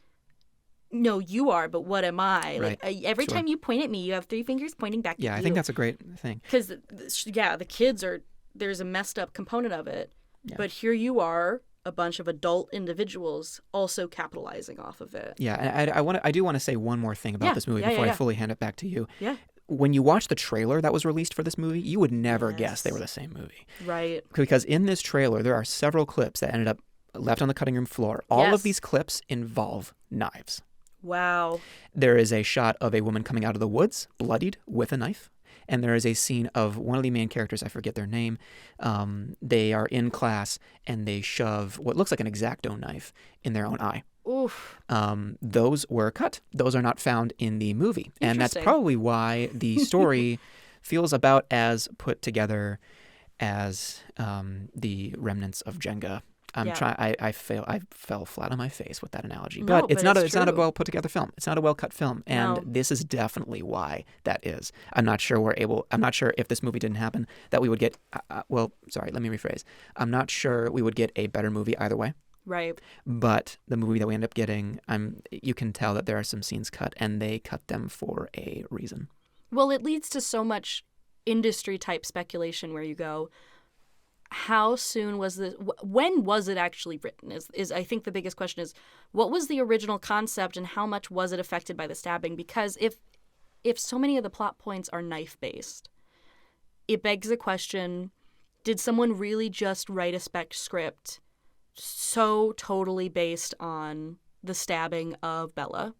no, you are, but what am I? Right. Like every time you point at me, you have three fingers pointing back at you. Yeah, I think that's a great thing. Because, the kids there's a messed up component of it. Yeah. But here you are, a bunch of adult individuals also capitalizing off of it. Yeah, and I do want to say one more thing about this movie before I fully hand it back to you. Yeah. When you watch the trailer that was released for this movie, you would never guess they were the same movie. Right. Because in this trailer, there are several clips that ended up left on the cutting room floor. All of these clips involve knives. Wow. There is a shot of a woman coming out of the woods, bloodied, with a knife. And there is a scene of one of the main characters, I forget their name. They are in class, and they shove what looks like an X-Acto knife in their own eye. Oof. Those were cut. Those are not found in the movie. And that's probably why the story feels about as put together as the remnants of Jenga. I fell flat on my face with that analogy. But it's not a well put together film. It's not a well cut film. And this is definitely why that is. I'm not sure if this movie didn't happen that we would get let me rephrase. I'm not sure we would get a better movie either way. Right. But the movie that we end up getting, you can tell that there are some scenes cut, and they cut them for a reason. Well, it leads to so much industry-type speculation where you go, how soon was this? When was it actually written? Is I think the biggest question is, what was the original concept, and how much was it affected by the stabbing? Because if so many of the plot points are knife-based, it begs the question, did someone really just write a spec script so totally based on the stabbing of Bella?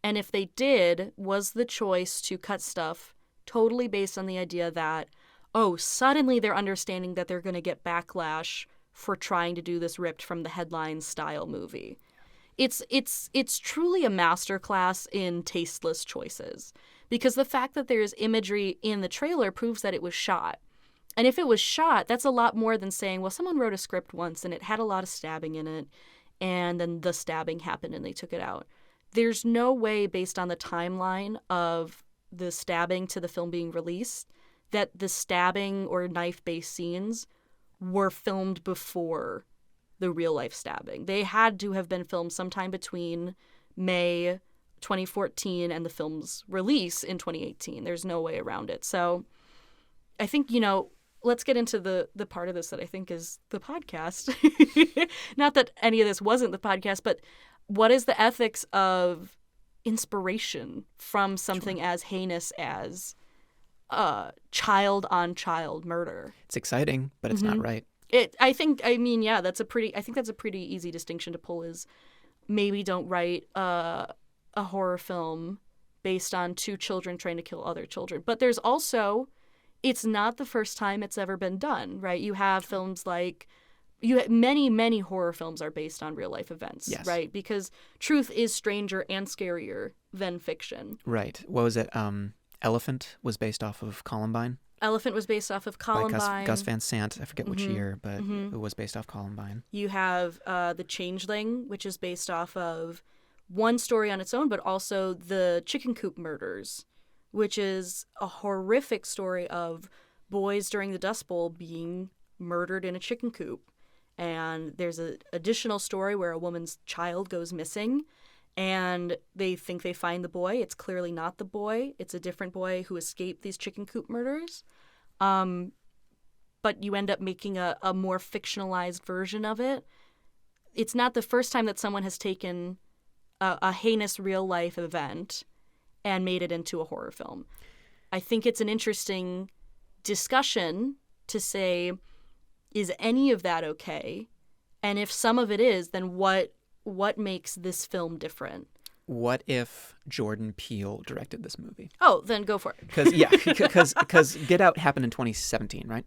And if they did, was the choice to cut stuff totally based on the idea that, suddenly they're understanding that they're going to get backlash for trying to do this ripped from the headline style movie? It's truly a masterclass in tasteless choices, because the fact that there's imagery in the trailer proves that it was shot. And if it was shot, that's a lot more than saying, well, someone wrote a script once and it had a lot of stabbing in it, and then the stabbing happened and they took it out. There's no way, based on the timeline of the stabbing to the film being released, that the stabbing or knife-based scenes were filmed before the real-life stabbing. They had to have been filmed sometime between May 2014 and the film's release in 2018. There's no way around it. So I think, let's get into the part of this that I think is the podcast. Not that any of this wasn't the podcast, but what is the ethics of inspiration from something as heinous as child-on-child murder? It's exciting, but it's not right. I think that's a pretty easy distinction to pull, is maybe don't write a horror film based on two children trying to kill other children. But there's also, it's not the first time it's ever been done, right? You have films like, many horror films are based on real life events, yes, right? Because truth is stranger and scarier than fiction. Right. What was it? Elephant was based off of Columbine. Elephant was based off of Columbine. By Gus Van Sant. I forget which year, but it was based off Columbine. You have The Changeling, which is based off of one story on its own, but also the chicken coop murders, which is a horrific story of boys during the Dust Bowl being murdered in a chicken coop. And there's an additional story where a woman's child goes missing, and they think they find the boy. It's clearly not the boy. It's a different boy who escaped these chicken coop murders. But you end up making a more fictionalized version of it. It's not the first time that someone has taken a heinous real-life event and made it into a horror film. I think it's an interesting discussion to say, is any of that okay? And if some of it is, then what makes this film different? What if Jordan Peele directed this movie? Oh, then go for it. Because Get Out happened in 2017, right?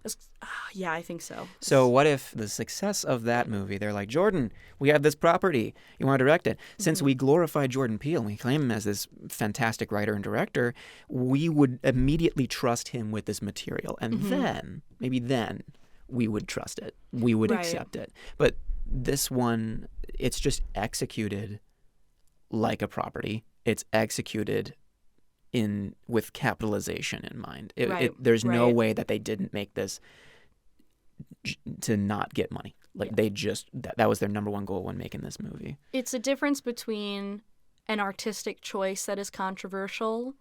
Yeah, I think so. So what if the success of that movie, they're like, Jordan, we have this property. You want to direct it? Since we glorify Jordan Peele and we claim him as this fantastic writer and director, we would immediately trust him with this material. And then, maybe then, we would trust it. We would accept it. But this one, it's just executed like a property. It's executed with capitalization in mind. There's no way that they didn't make this to not get money. They just that was their number one goal when making this movie. It's a difference between an artistic choice that is controversial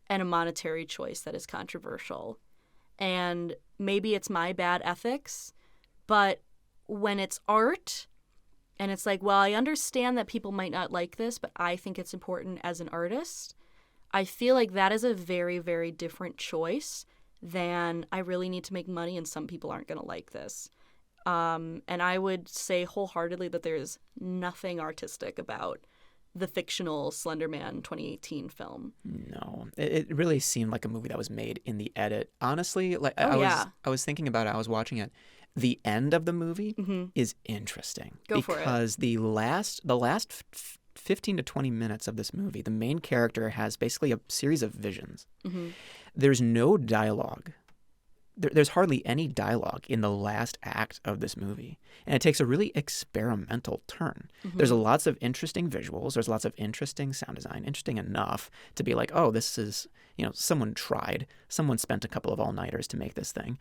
and a monetary choice that is controversial. And maybe it's my bad ethics, but when it's art and it's like, well, I understand that people might not like this, but I think it's important as an artist, I feel like that is a very, very different choice than I really need to make money and some people aren't going to like this. And I would say wholeheartedly that there's nothing artistic about the fictional Slender Man 2018 film. No, it really seemed like a movie that was made in the edit. Honestly, I was thinking about it. I was watching it. The end of the movie is interesting because the last 15 to 20 minutes of this movie, the main character has basically a series of visions. There's no dialogue. There's hardly any dialogue in the last act of this movie. And it takes a really experimental turn. There's lots of interesting visuals. There's lots of interesting sound design, interesting enough to be like, oh, this is, someone tried. Someone spent a couple of all-nighters to make this thing.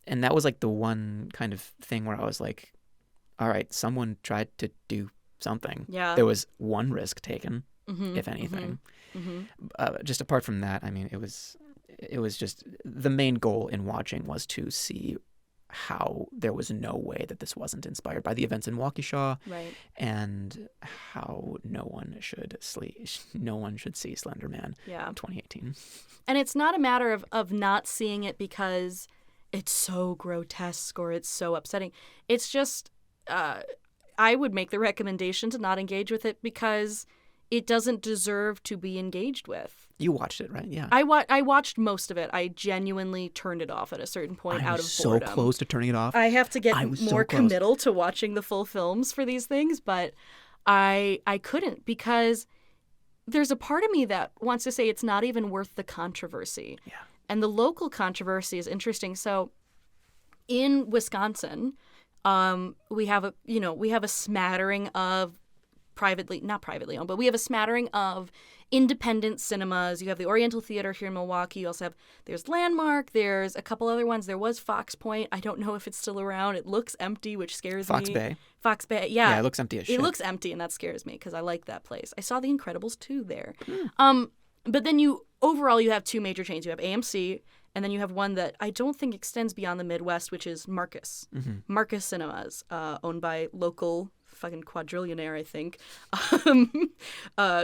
And that was like the one kind of thing where I was like, all right, someone tried to do something. Yeah. There was one risk taken, if anything. Just apart from that, I mean, it was just the main goal in watching was to see how there was no way that this wasn't inspired by the events in Waukesha, and how no one should see Slender Man in 2018. And it's not a matter of not seeing it because it's so grotesque or it's so upsetting. It's just I would make the recommendation to not engage with it because it doesn't deserve to be engaged with. You watched it, right? Yeah. I watched most of it. I genuinely turned it off at a certain point out of boredom. I was so close to turning it off. I have to get more committal to watching the full films for these things, but I couldn't because there's a part of me that wants to say it's not even worth the controversy. Yeah. And the local controversy is interesting. So in Wisconsin, we have a smattering of not privately owned, but we have a smattering of independent cinemas. You have the Oriental Theater here in Milwaukee. You also there's Landmark. There's a couple other ones. There was Fox Point. I don't know if it's still around. It looks empty, which scares me. Fox Bay. Yeah. Yeah, it looks empty as shit. It looks empty, and that scares me because I like that place. I saw The Incredibles 2 there. But then overall you have two major chains. You have AMC, and then you have one that I don't think extends beyond the Midwest, which is Marcus. Marcus Cinemas, owned by local fucking quadrillionaire, I think,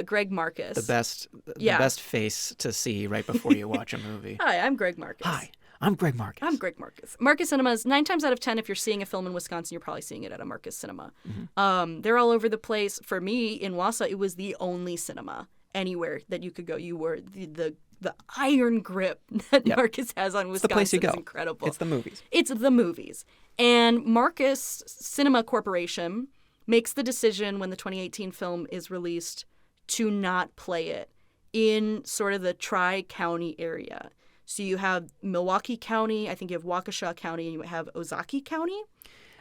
Greg Marcus. The best face to see right before you watch a movie. Hi, I'm Greg Marcus. Hi, I'm Greg Marcus. I'm Greg Marcus. Marcus Cinemas, 9 times out of 10, if you're seeing a film in Wisconsin, you're probably seeing it at a Marcus Cinema. They're all over the place. For me, in Wausau, it was the only cinema anywhere that you could go. You were the iron grip that Marcus has on Wisconsin. It's the place you go. Is incredible. It's the movies. It's the movies. And Marcus Cinema Corporation makes the decision when the 2018 film is released to not play it in sort of the Tri-County area. So you have Milwaukee County, I think you have Waukesha County, and you have Ozaukee County.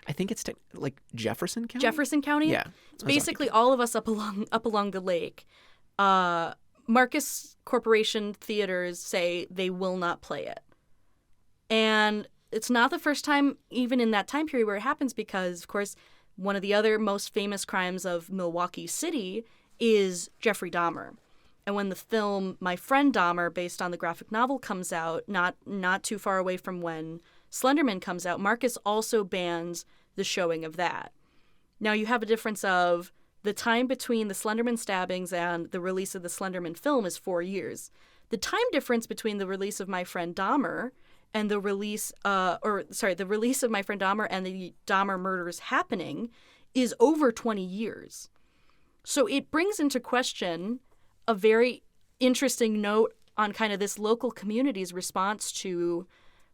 I think it's like Jefferson County. Jefferson County. Yeah, It's basically all of us up along the lake. Marcus Corporation theaters say they will not play it, and it's not the first time, even in that time period, where it happens, because, of course, one of the other most famous crimes of Milwaukee City is Jeffrey Dahmer. And when the film My Friend Dahmer, based on the graphic novel, comes out, not too far away from when Slenderman comes out, Marcus also bans the showing of that. Now, you have a difference of the time between the Slenderman stabbings and the release of the Slenderman film is 4 years. The time difference between the release of My Friend Dahmer and the release of My Friend Dahmer and the Dahmer murders happening is over 20 years. So it brings into question a very interesting note on kind of this local community's response to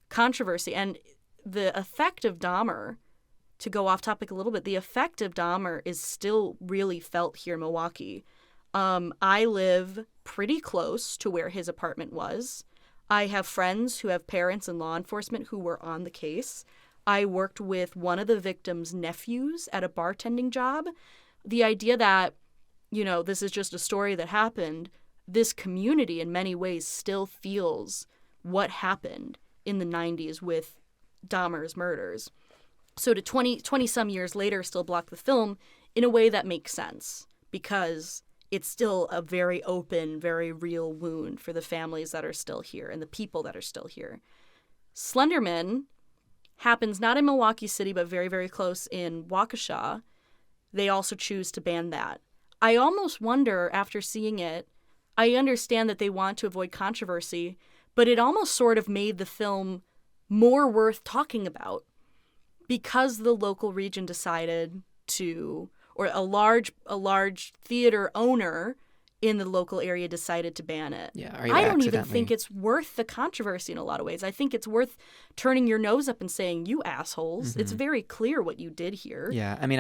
controversy and the effect of Dahmer. To go off topic a little bit, the effect of Dahmer is still really felt here in Milwaukee. I live pretty close to where his apartment was. I have friends who have parents in law enforcement who were on the case. I worked with one of the victim's nephews at a bartending job. The idea that, this is just a story that happened, this community in many ways still feels what happened in the 90s with Dahmer's murders. So to 20 some years later still block the film in a way that makes sense, because it's still a very open, very real wound for the families that are still here and the people that are still here. Slenderman happens not in Milwaukee City, but very, very close in Waukesha. They also choose to ban that. I almost wonder, after seeing it, I understand that they want to avoid controversy, but it almost sort of made the film more worth talking about, because the local region decided to, or a large theater owner in the local area decided to ban it. Yeah, I don't even think it's worth the controversy in a lot of ways. I think it's worth turning your nose up and saying, you assholes. Mm-hmm. It's very clear what you did here. Yeah, I mean,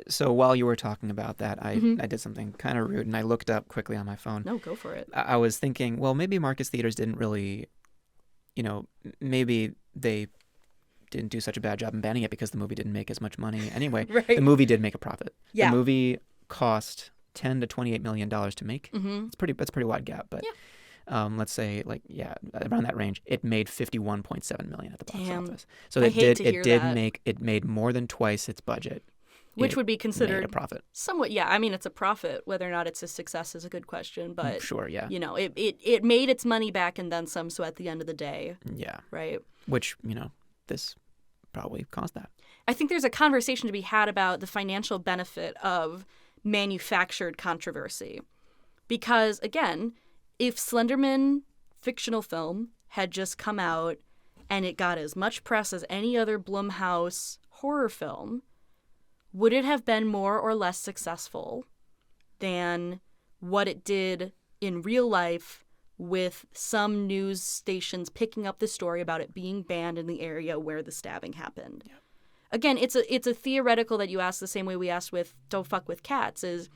so while you were talking about that, I did something kind of rude, and I looked up quickly on my phone. No, go for it. I was thinking, well, maybe Marcus Theaters didn't really, maybe they didn't do such a bad job in banning it because the movie didn't make as much money anyway. Right. The movie did make a profit. Yeah. The movie cost $10 to $28 million to make. Mm-hmm. That's a pretty wide gap, but let's say around that range. It made $51.7 million at the box office. So it made more than twice its budget, which would be considered a profit. Somewhat, yeah. I mean, it's a profit. Whether or not it's a success is a good question, but sure, yeah. It made its money back and then some. So at the end of the day, yeah, right. Which this probably caused that. I think there's a conversation to be had about the financial benefit of manufactured controversy. Because, again, if Slenderman fictional film had just come out and it got as much press as any other Blumhouse horror film, would it have been more or less successful than what it did in real life, with some news stations picking up the story about it being banned in the area where the stabbing happened? Yeah. Again, it's a theoretical that you ask the same way we asked with Don't Fuck with Cats, is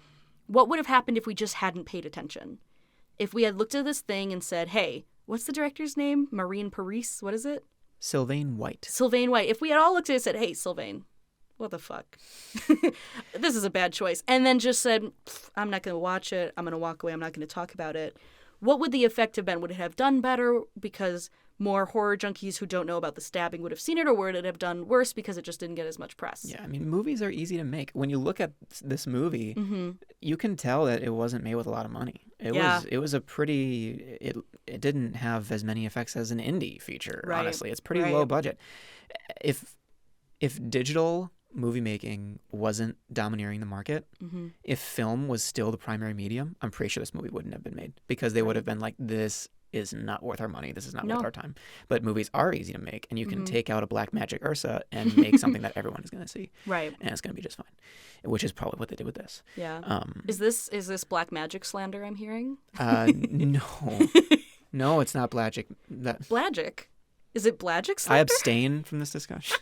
what would have happened if we just hadn't paid attention? If we had looked at this thing and said, hey, what's the director's name? Maureen Paris? What is it? Sylvain White. Sylvain White. If we had all looked at it and said, hey, Sylvain, what the fuck? This is a bad choice. And then just said, I'm not going to watch it. I'm going to walk away. I'm not going to talk about it. What would the effect have been? Would it have done better because more horror junkies who don't know about the stabbing would have seen it, or would it have done worse because it just didn't get as much press? Yeah, I mean, movies are easy to make. When you look at this movie, you can tell that it wasn't made with a lot of money. It was a pretty, it didn't have as many effects as an indie feature, right. Honestly. It's pretty low budget. If digital movie making wasn't domineering the market, if film was still the primary medium, I'm pretty sure this movie wouldn't have been made, because they would have been like, this is not worth our money. This is not worth our time. But movies are easy to make, and you can take out a Black Magic Ursa and make something that everyone is going to see. Right. And it's going to be just fine, which is probably what they did with this. Yeah. Is this Black Magic slander I'm hearing? No. No, it's not Blagic. Blagic? Is it Blagic slander? I abstain from this discussion.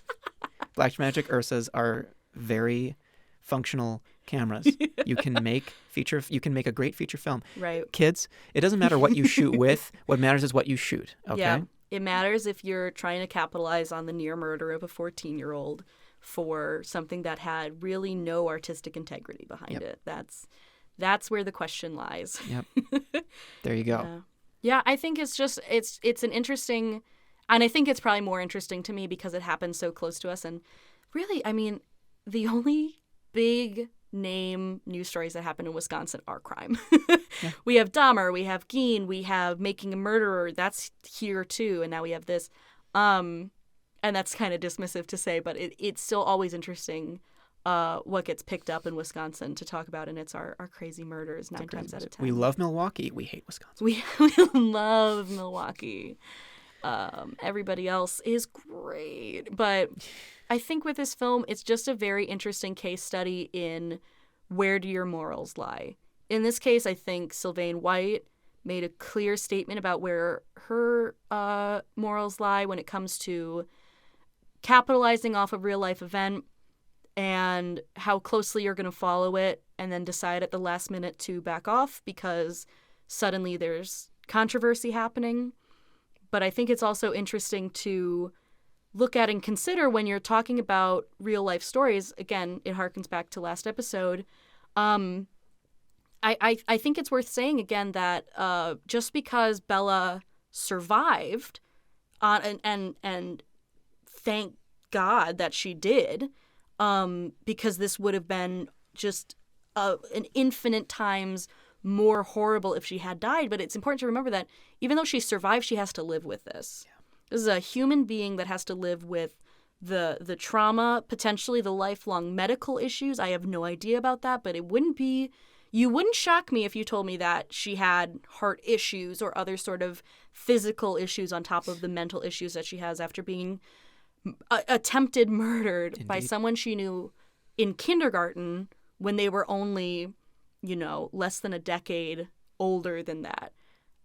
Black Magic Ursas are very functional cameras. You can make a great feature film. Right. Kids, it doesn't matter what you shoot with. What matters is what you shoot. Okay. Yeah. It matters if you're trying to capitalize on the near murder of a 14-year-old for something that had really no artistic integrity behind Yep. it. That's where the question lies. Yep. There you go. Yeah, I think it's just it's an interesting, and I think it's probably more interesting to me because it happens so close to us. And really, I mean, the only big name news stories that happen in Wisconsin are crime. Yeah. We have Dahmer, we have Geen, we have Making a Murderer. That's here too, and now we have this. And that's kind of dismissive to say, but it's still always interesting what gets picked up in Wisconsin to talk about, and it's our crazy murders 9 times out of 10. We love Milwaukee. We hate Wisconsin. We love Milwaukee. Everybody else is great. But I think with this film, it's just a very interesting case study in where do your morals lie. In this case, I think Sylvain White made a clear statement about where her morals lie when it comes to capitalizing off a real-life event and how closely you're going to follow it and then decide at the last minute to back off because suddenly there's controversy happening. But I think it's also interesting to look at and consider when you're talking about real-life stories. Again, it harkens back to last episode. I think it's worth saying again that just because Bella survived, and thank God that she did, because this would have been just an infinite times more horrible if she had died. But it's important to remember that even though she survived, she has to live with this. Yeah. This is a human being that has to live with the trauma, potentially the lifelong medical issues. I have no idea about that, but you wouldn't shock me if you told me that she had heart issues or other sort of physical issues on top of the mental issues that she has after being attempted murdered Indeed. By someone she knew in kindergarten when they were only, less than a decade older than that.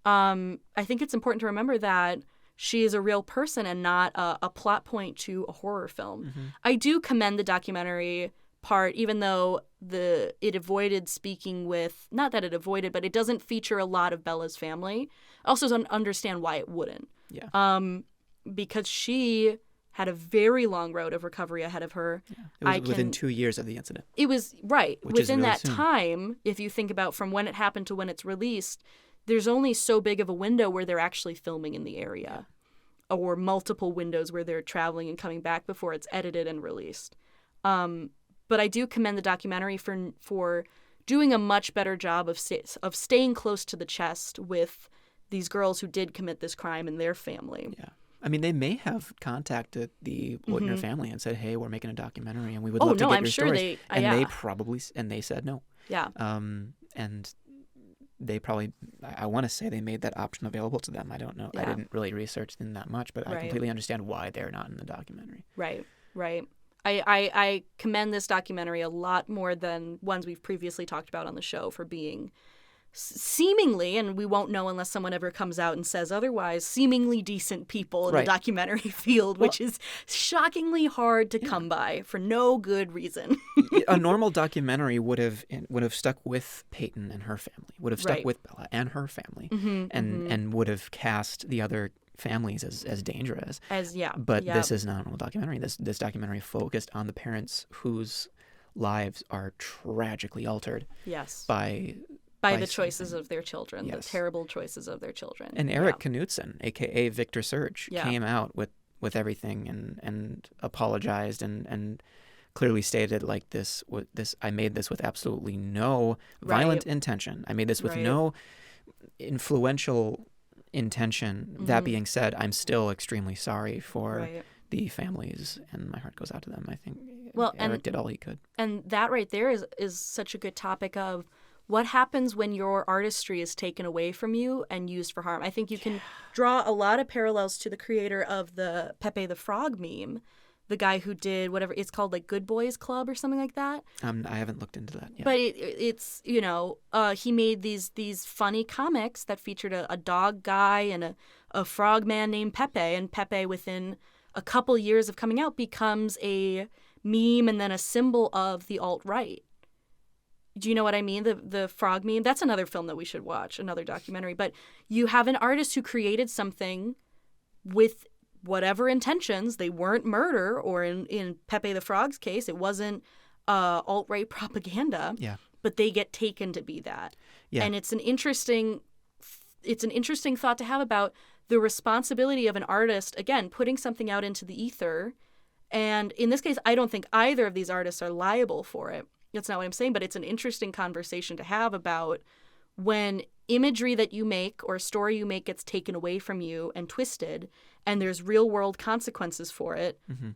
I think it's important to remember that she is a real person and not a plot point to a horror film. Mm-hmm. I do commend the documentary part, even though it avoided speaking with, not that it avoided, but it doesn't feature a lot of Bella's family. I also don't understand why it wouldn't. Yeah. Because she had a very long road of recovery ahead of her. Yeah. It was within 2 years of the incident. It was, right. Within really that soon. time, if you think about from when it happened to when it's released, there's only so big of a window where they're actually filming in the area, or multiple windows where they're traveling and coming back before it's edited and released. But I do commend the documentary for doing a much better job of staying close to the chest with these girls who did commit this crime and their family. Yeah. I mean, they may have contacted the Leutner family and said, "Hey, we're making a documentary, and we would love to get your stories." And they said no. Yeah. And they probably, I want to say they made that option available to them. I don't know. Yeah. I didn't really research them that much, but I completely understand why they're not in the documentary. Right. I commend this documentary a lot more than ones we've previously talked about on the show for being seemingly, and we won't know unless someone ever comes out and says otherwise, seemingly decent people in the documentary field, which is shockingly hard to come by for no good reason. A normal documentary would have stuck with Payton and her family, would have stuck with Bella and her family, and would have cast the other families as dangerous. But this is not a normal documentary. This documentary focused on the parents whose lives are tragically altered. Yes. By the choices of their children, yes. The terrible choices of their children. And Eric Knudsen, a.k.a. Victor Surge, came out with everything and apologized and clearly stated like this. I made this with absolutely no violent intention. I made this with no influential intention. Mm-hmm. That being said, I'm still extremely sorry for the families, and my heart goes out to them. I think Eric did all he could. And that right there is such a good topic of what happens when your artistry is taken away from you and used for harm. I think you can draw a lot of parallels to the creator of the Pepe the Frog meme, the guy who did whatever it's called, like Good Boys Club or something like that. I haven't looked into that yet. But it's he made these funny comics that featured a dog guy and a frog man named Pepe, and Pepe within a couple years of coming out becomes a meme and then a symbol of the alt-right. Do you know what I mean? The frog meme? That's another film that we should watch, another documentary. But you have an artist who created something with whatever intentions. They weren't murder, or in Pepe the Frog's case, it wasn't alt-right propaganda. Yeah. But they get taken to be that. Yeah. And it's an interesting thought to have about the responsibility of an artist, again, putting something out into the ether. And in this case, I don't think either of these artists are liable for it. That's not what I'm saying, but it's an interesting conversation to have about when imagery that you make or a story you make gets taken away from you and twisted, and there's real-world consequences for it. Mm-hmm.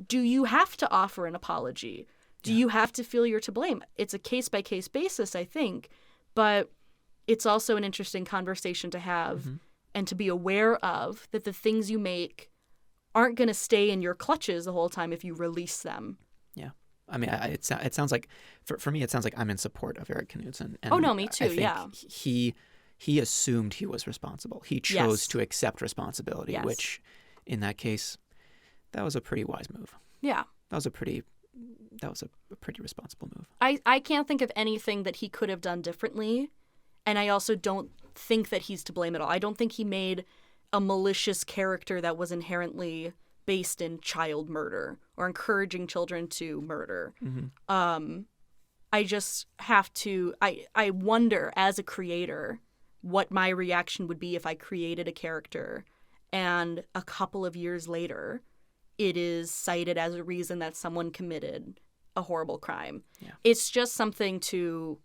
Do you have to offer an apology? Do you have to feel you're to blame? It's a case-by-case basis, I think, but it's also an interesting conversation to have and to be aware of, that the things you make aren't going to stay in your clutches the whole time if you release them. Yeah. I mean, it sounds like, for me, it sounds like I'm in support of Eric Knudsen. And oh, no, me too, I think he assumed he was responsible. He chose to accept responsibility, which, in that case, that was a pretty wise move. Yeah. That was a pretty responsible move. I can't think of anything that he could have done differently, and I also don't think that he's to blame at all. I don't think he made a malicious character that was inherently based in child murder or encouraging children to murder. Mm-hmm. I just have to, I wonder as a creator what my reaction would be if I created a character and a couple of years later it is cited as a reason that someone committed a horrible crime. Yeah. It's just something to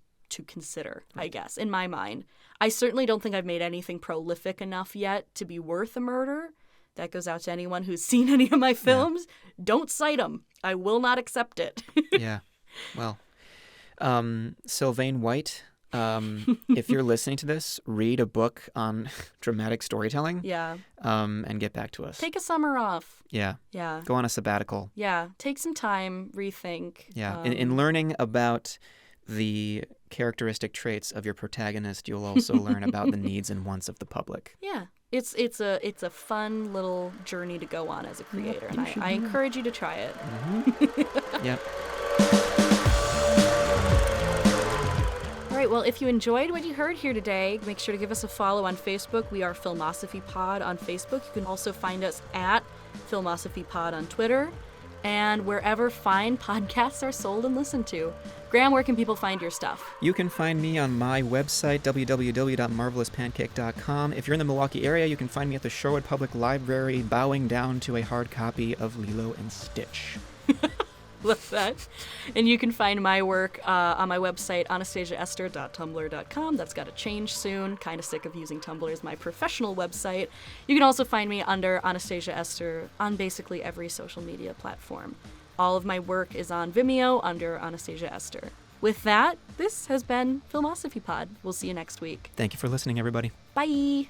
consider, I guess, in my mind. I certainly don't think I've made anything prolific enough yet to be worth a murder. That goes out to anyone who's seen any of my films. Yeah. Don't cite them. I will not accept it. Yeah. Well, Sylvain White, if you're listening to this, read a book on dramatic storytelling. Yeah. And get back to us. Take a summer off. Yeah. Yeah. Go on a sabbatical. Yeah. Take some time, rethink. Yeah. In learning about the characteristic traits of your protagonist, you'll also learn about the needs and wants of the public. Yeah. It's a fun little journey to go on as a creator, and I encourage you to try it. Mm-hmm. Yep. All right, well, if you enjoyed what you heard here today, make sure to give us a follow on Facebook. We are Filmosophy Pod on Facebook. You can also find us at Filmosophy Pod on Twitter, and wherever fine podcasts are sold and listened to. Graham, where can people find your stuff? You can find me on my website, www.marvelouspancake.com. If you're in the Milwaukee area, you can find me at the Sherwood Public Library, bowing down to a hard copy of Lilo and Stitch. Love that. And you can find my work on my website, anastasiaester.tumblr.com. That's got to change soon. Kind of sick of using Tumblr as my professional website. You can also find me under Anastasia Ester on basically every social media platform. All of my work is on Vimeo under Anastasia Ester. With that, this has been Filmosophy Pod. We'll see you next week. Thank you for listening, everybody. Bye.